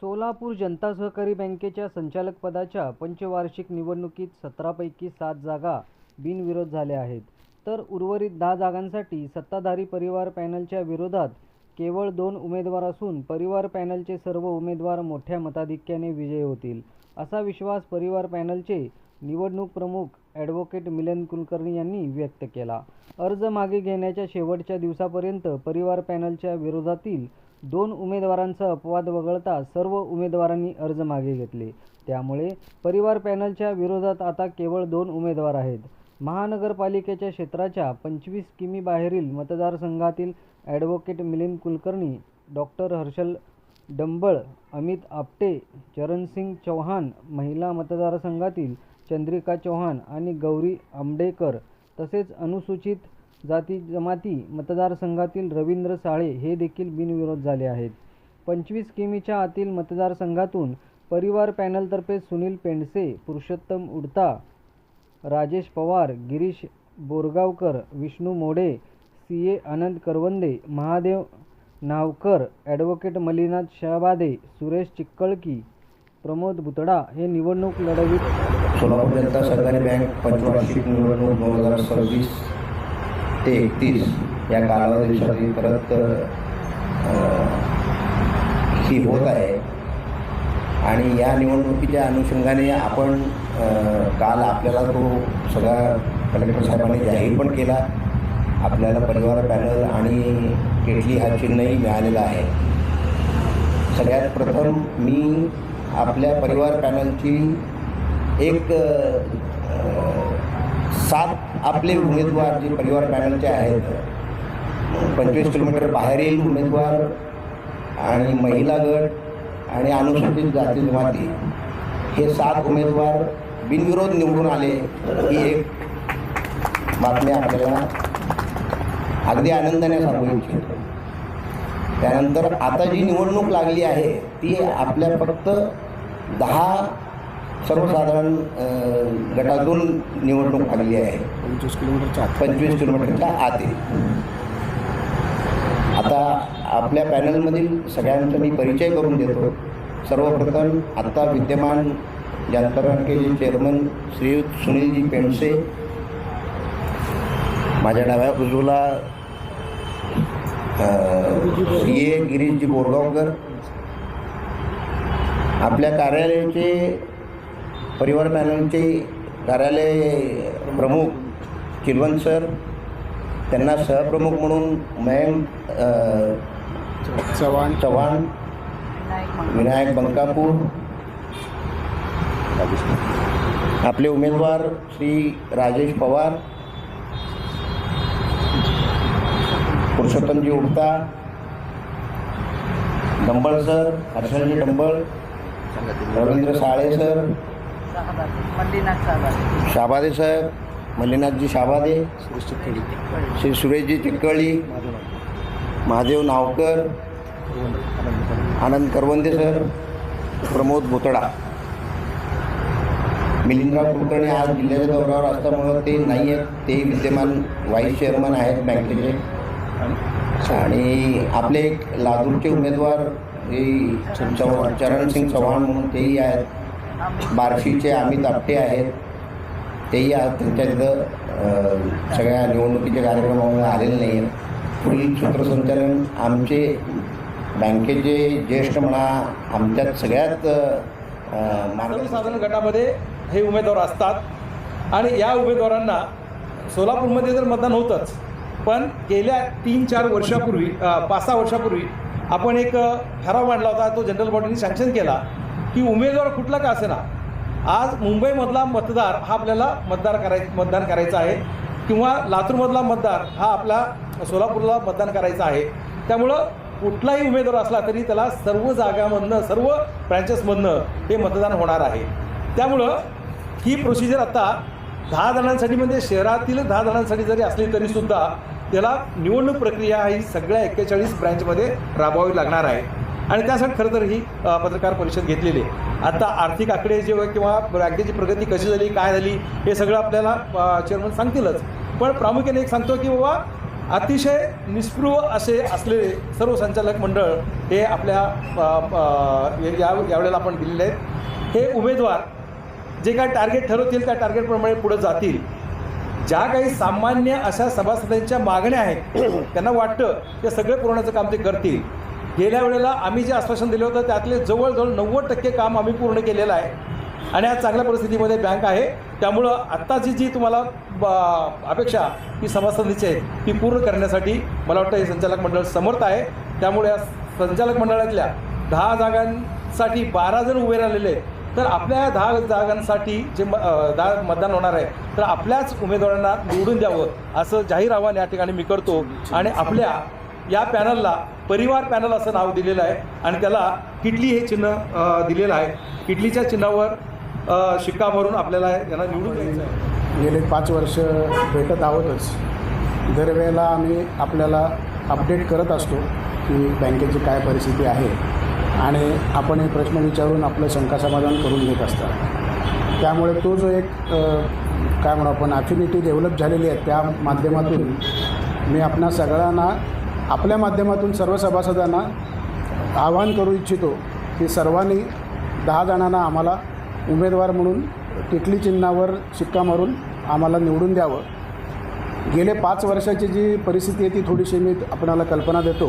सोलापूर जनता सहकारी बँकेच्या संचालकपदाच्या पंचवार्षिक निवडणुकीत 17 पैकी 7 जागा बिनविरोध झाल्या आहेत, तर उर्वरित 10 जागांसाठी सत्ताधारी परिवार पॅनलच्या विरोधात केवळ 2 उमेदवार असून परिवार पॅनलचे सर्व उमेदवार मोठ्या मताधिक्याने विजयी होतील, असा विश्वास परिवार पॅनलचे निवडणूक प्रमुख ॲडव्होकेट मिलिंद कुलकर्णी यांनी व्यक्त केला. अर्ज मागे घेण्याच्या शेवटच्या दिवसापर्यंत परिवार पॅनलच्या विरोधातील 2 उमेदवारांचा अपवाद वगळता सर्व उमेदवारांनी अर्ज मागे घेतले. त्यामुळे परिवार पॅनलच्या विरोधात आता केवळ 2 उमेदवार आहेत. महानगरपालिकेच्या क्षेत्राच्या 25 किमी बाहेरील मतदारसंघातील ॲडव्होकेट मिलिंद कुलकर्णी, डॉक्टर हर्षल डंबळ, अमित आपटे, चरणसिंग चौहान, महिला मतदारसंघातील चंद्रिका चौहान आणि गौरी आंबेडकर तसेच अनुसूचित जाती जमाती मतदारसंघातील रवींद्र साळे हे देखील बिनविरोध झाले आहेत. 25 किमीच्या आतील मतदारसंघातून परिवार पॅनलतर्फे सुनील पेंडसे, पुरुषोत्तम उडता, राजेश पवार, गिरीश बोरगावकर, विष्णू मोडे, CA आनंद करवंदे, महादेव नावकर, ॲडव्होकेट मल्लीनाथ शहाबादे, सुरेश चिक्कळकी, प्रमोद भुतडा हे निवडणूक लढवित. सोलापूर जनता सहकारी बँक पंचवार्षिक निवडणूक 2026 ते 31 या कालावधीसाठी परत ही होत आहे आणि या निवडणुकीच्या अनुषंगाने आपण काल आपल्याला तो सगळा कलेक्टर साहेबांनी जाहीर पण केला. आपल्याला परिवार पॅनल आणि केटली हा चिन्हही मिळालेला आहे. सगळ्यात प्रथम मी आपल्या परिवार पॅनलची एक 7 आपले उमेदवार जे परिवार पॅनलचे आहेत, 25 किलोमीटर बाहेरील उमेदवार आणि महिला गट आणि अनुसूचित जाती जमाती हे 7 उमेदवार बिनविरोध निवडून आले ही एक बातमी आपल्याला अगदी आनंदाने सांगू इच्छितो. त्यानंतर आता जी निवडणूक लागली आहे ती आपल्या फक्त 10 सर्वसाधारण गटातून निवडणूक लागली आहे. 25 किलोमीटरच्या आत. आता आपल्या पॅनलमधील सगळ्यांचा मी परिचय करून देतो. सर्वप्रथम आता विद्यमान जनता बँकेचे चेअरमन श्री सुनीलजी पेंडसे, माझ्या डाव्या बाजूला CA गिरीशजी बोरगावकर, आपल्या कार्यालयाचे परिवार पॅनलचे कार्यालय प्रमुख चिलवंत सर, त्यांना सहप्रमुख म्हणून मयंक चव्हाण, विनायक बंकापूर, आपले उमेदवार Shri Rajesh Pawar, Purushottamji Udta, Dambal sir, Harshalji Dambal, Ravindra Sale sir, Shabade sir, Mallinathji Shabade, Shri Sureshji Chikkali, Mahadev Navkar, Anand Karvande sir, Pramod Bhutada. Milindrao Kulkarni आज जिल्ह्याच्या दौऱ्यावर असल्यामुळं ते नाही आहेत, ते विद्यमान व्हाईस चेअरमन आहेत बँकेचे. आणि आपले एक लातूरचे उमेदवार हे चरणसिंग चौहान म्हणून तेही आहेत. बार्शीचे अमित आपटे आहेत, तेही आज त्यांच्या तिथं सगळ्या निवडणुकीच्या कार्यक्रमामध्ये आलेले नाही आहेत. पुढील सूत्रसंचालन आमचे बँकेचे ज्येष्ठ म्हणा, आमच्यात सगळ्यात सर्वसाधारण गटामध्ये हे उमेदवार असतात आणि या उमेदवारांना सोलापूरमध्ये जर मतदान होतंच, पण गेल्या 3-4 वर्षापूर्वी 5-6 वर्षापूर्वी आपण एक ठराव मांडला होता. तो जनरल बॉडीने सँक्शन केला की उमेदवार कुठला का असेना, आज मुंबईमधला मतदार हा आपल्याला मतदान करायचा आहे किंवा लातूरमधला मतदार हा आपला सोलापूरला मतदान करायचा आहे. त्यामुळं कुठलाही उमेदवार असला तरी त्याला सर्व जागांमधनं, सर्व ब्रँचेसमधनं हे मतदान होणार आहे. त्यामुळं ही प्रोसिजर आता 10 जणांसाठी, म्हणजे शहरातील 10 जणांसाठी जरी असली तरीसुद्धा त्याला निवडणूक प्रक्रिया ही सगळ्या 41 ब्रँचमध्ये राबवावी लागणार आहे. आणि त्यासाठी खरं तर ही पत्रकार परिषद घेतलेली आहे. आता आर्थिक आकडे जे किंवा बँकेची प्रगती कशी झाली, काय झाली, हे सगळं आपल्याला चेअरमन सांगतीलच. पण प्रामुख्याने एक सांगतो की बाबा अतिशय निस्पृह असे असलेले सर्व संचालक मंडळ हे आपल्या यावेळेला आपण दिलेले आहेत. हे उमेदवार जे काही टार्गेट ठरवतील त्या टार्गेटप्रमाणे पुढे जातील. ज्या काही सामान्य अशा सभासदांच्या मागण्या आहेत त्यांना वाटतं ते सगळे पुरवण्याचं काम ते करतील. गेल्या वेळेला आम्ही जे आश्वासन दिलं होतं त्यातले जवळजवळ 90% काम आम्ही पूर्ण केलेलं आहे आणि आज चांगल्या परिस्थितीमध्ये बँक आहे. त्यामुळं आत्ताची जी तुम्हाला अपेक्षा ही सभासदांची आहे ती पूर्ण करण्यासाठी मला वाटतं हे संचालक मंडळ समर्थ आहे. त्यामुळे या संचालक मंडळातल्या 10 जागांसाठी 12 जण उभे राहिलेले आहेत. तर आपल्या 10 जागांसाठी जे 10 मतदान होणार आहे तर आपल्याच उमेदवारांना निवडून द्यावं असं जाहीर आवाहन या ठिकाणी मी करतो. आणि आपल्या या पॅनलला परिवार पॅनल असं नाव दिलेलं आहे आणि त्याला किटली हे चिन्ह दिलेलं आहे. किटलीच्या चिन्हावर शिक्का मारून आपल्याला यांना निवडून द्यायचं आहे. गेले 5 वर्ष भेटत आहोतच. दरवेळेला आम्ही आपल्याला अपडेट करत असतो की बँकेची काय परिस्थिती आहे आणि आपण हे प्रश्न विचारून आपलं शंका समाधान करून घेत असतात. त्यामुळे तो जो एक काय म्हणू आपण अफिनिटी डेव्हलप झालेली आहे त्या माध्यमातून मी आपणा सगळ्यांना आपल्या माध्यमातून सर्व सभासदांना आवाहन करू इच्छितो की सर्वांनी 10 जणांना आम्हाला उमेदवार म्हणून टिकली चिन्हावर शिक्का मारून आम्हाला निवडून द्यावं. गेले 5 वर्षाची जी परिस्थिती आहे ती थोडीशी मी आपणाला कल्पना देतो.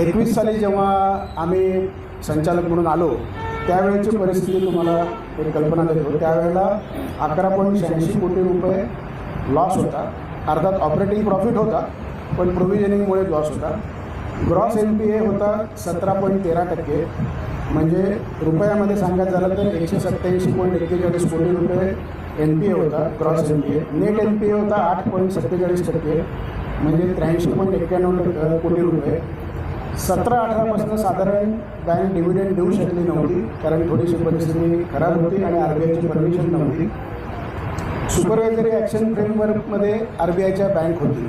21 साली जेव्हा आम्ही संचालक म्हणून आलो त्यावेळेची परिस्थिती तुम्हाला एक कल्पना देतो. त्यावेळेला 11.86 कोटी रुपये लॉस होता. अर्थात ऑपरेटिंग प्रॉफिट होता पण प्रोव्हिजनिंगमुळे लॉस होता. ग्रॉस NPA होता 17.13%. म्हणजे रुपयामध्ये सांगायचं झालं तर 187.41 कोटी रुपये NPA होता ग्रॉस NPA. नेट NPA होता 8.47%. म्हणजे 83.91 कोटी रुपये. 17-18 साधारण बँक डिव्हिडंड देऊ शकली नव्हती कारण थोडीशी परिस्थिती खराब होती आणि RBIची परमिशन नव्हती. सुपरवायझरी ॲक्शन फ्रेमवर्कमध्ये RBIच्या बँक होती.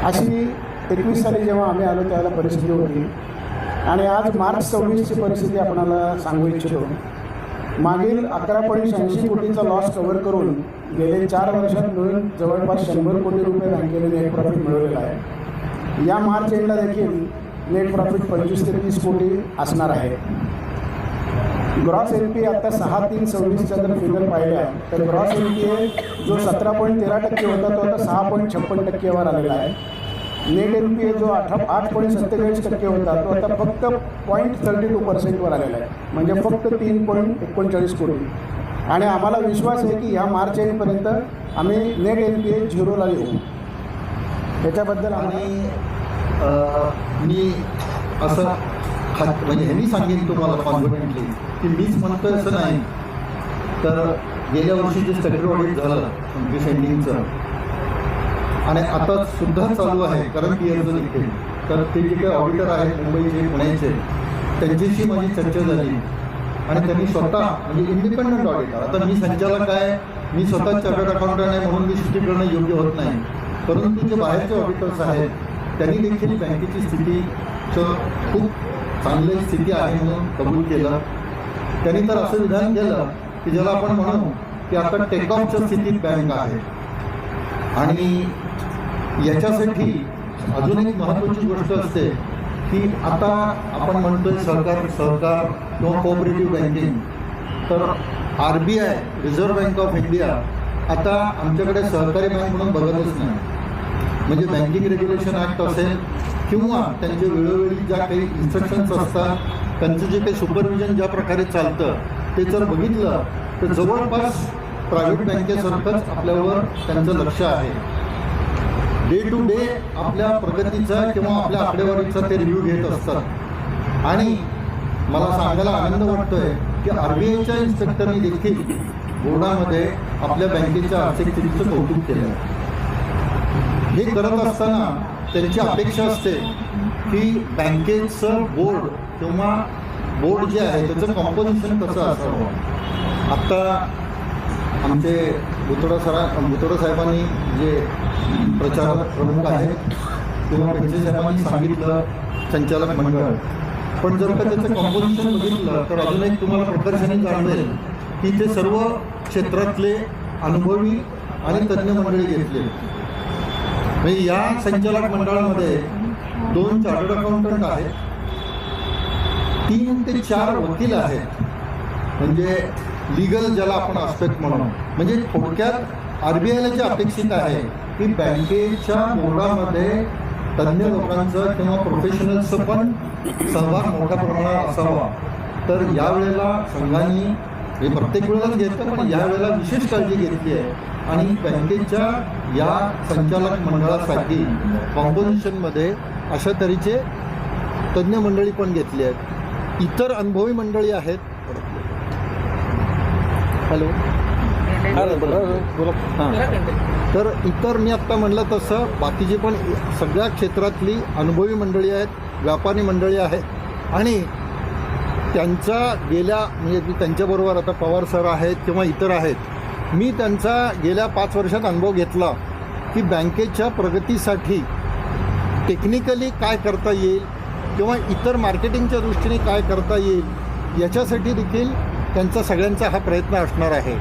अशी 21 साली जेव्हा आम्ही आलो त्यावेळेला परिस्थिती होती. आणि आज मार्च 26ची परिस्थिती आपणाला सांगू इच्छितो. मागील 11.86 कोटीचा लॉस कव्हर करून गेले 4 वर्षात मिळून जवळपास 100 कोटी रुपये बँकेने नेट प्रॉफिट मिळवलेला आहे. या मार्च एंडला देखील नेट प्रॉफिट 25 ते 30 कोटी असणार आहे. ग्रॉस NPA आता 6/3/26च्या जर फिगर पाहिल्या तर ग्रॉस NPA जो 17.13% होता तो आता 6.56%वर आलेला आहे. नेट NPA जो 8.47% होता तो आता फक्त 0.32%वर आलेला आहे. म्हणजे फक्त 3.39 कोटी. आणि आम्हाला विश्वास आहे की ह्या मार्च एंडपर्यंत आम्ही नेट NPA 0ला येऊ. त्याच्याबद्दल आणि मी असं म्हणजे ह्यांनी सांगेन तुम्हाला कॉन्फिडेंटली की मीच म्हणतोय असं नाही. तर गेल्या वर्षी जे स्टॅट्युटरी ऑडिट झालं 25 एंडिंगचं आणि आता सुद्धा चालू आहे करंट इयरचं देखील. तर ते जे काही ऑडिटर आहेत मुंबईचे पुण्याचे त्यांच्याशी माझी चर्चा झाली आणि त्यांनी स्वतः म्हणजे इंडिपेंडंट ऑडिटर. आता मी संचालक आहे, मी स्वतः चार्टर्ड अकाउंटंट आहे म्हणून मी सृष्टी करणं योग्य होत नाही. परंतु जे बाहेरचे ऑडिटर्स आहेत त्यांनी देखील बँकेची स्थितीचं खूप चांगली स्थिती आहे म्हणून कबूल केलं. त्यांनी तर असं विधान केलं की ज्याला आपण म्हणू की आता टेकऑफच्या स्थितीत बँक आहे. आणि याच्यासाठी अजून एक महत्त्वाची गोष्ट असते की आता आपण म्हणतोय सहकार किंवा कोऑपरेटिव्ह बँकिंग. तर RBI reserve bank of India आता आमच्याकडे सहकारी बँक म्हणून बघतच नाही. म्हणजे बँकिंग रेग्युलेशन ॲक्ट असेल किंवा त्यांचे वेळोवेळी ज्या काही इन्स्ट्रक्शन्स असतात त्यांचं जे काही सुपरविजन ज्या प्रकारे चालतं ते जर बघितलं तर जवळपास प्रायव्हेट बँकेसारखंच आपल्यावर त्यांचं लक्ष आहे. डे टू डे आपल्या प्रगतीचा किंवा आपल्या आकडेवारीचा ते रिव्ह्यू घेत असतात. आणि मला सांगायला आनंद वाटतोय की RBIच्या इन्स्पेक्टरनी देखील बोर्डामध्ये आपल्या बँकेच्या आर्थिक स्थितीचं कौतुक केलं. हे करत असताना त्यांची अपेक्षा असते की बँकेचं बोर्ड किंवा बोर्ड जे आहे त्याचं कॉम्पोजिशन कसं असावं. आत्ता आमचे बुतोडा साहेबांनी जे प्रचारक प्रमुख आहेत किंवा पेंचे साहेबांनी सांगितलं संचालक मंडळ. पण जर का त्याचं कॉम्पोजिशन बघितलं तर अजून एक तुम्हाला प्रकर्षाने जाणवेल की ते सर्व क्षेत्रातले अनुभवी आणि तज्ज्ञ मंडळी घेतले. म्हणजे या संचालक मंडळामध्ये 2 चार्टर्ड अकाउंटंट आहेत, 3 ते 4 वकील आहेत, म्हणजे लिगल ज्याला आपण आस्पेक्ट म्हणून. म्हणजे थोडक्यात RBIला जे अपेक्षित आहे की बँकेच्या बोर्डामध्ये तज्ज्ञ लोकांचं किंवा प्रोफेशनल्सचं पण सहभाग मोठ्या प्रमाणात असावा. तर यावेळेला संघाने हे प्रत्येक वेळेलाच घेतलं, पण यावेळेला विशेष काळजी घेतली आहे आणि बँकेच्या या संचालक मंडळासाठी कॉम्पोजिशनमध्ये अशा तऱ्हेचे तज्ज्ञ मंडळी पण घेतली आहेत. इतर अनुभवी मंडळी आहेत. हॅलो हां. तर इतर मी आत्ता म्हणलं तसं बाकीचे पण सगळ्या क्षेत्रातली अनुभवी मंडळी आहेत, व्यापारी मंडळी आहेत आणि त्यांचा गेल्या म्हणजे मी त्यांच्याबरोबर आता पवार सर आहेत किंवा इतर आहेत, मी त्यांचा गेल्या 5 वर्षात अनुभव घेतला की बँकेच्या प्रगतीसाठी टेक्निकली काय करता येईल किंवा इतर मार्केटिंगच्या दृष्टीने काय करता येईल याच्यासाठी देखील त्यांचा सगळ्यांचा हा प्रयत्न असणार आहे.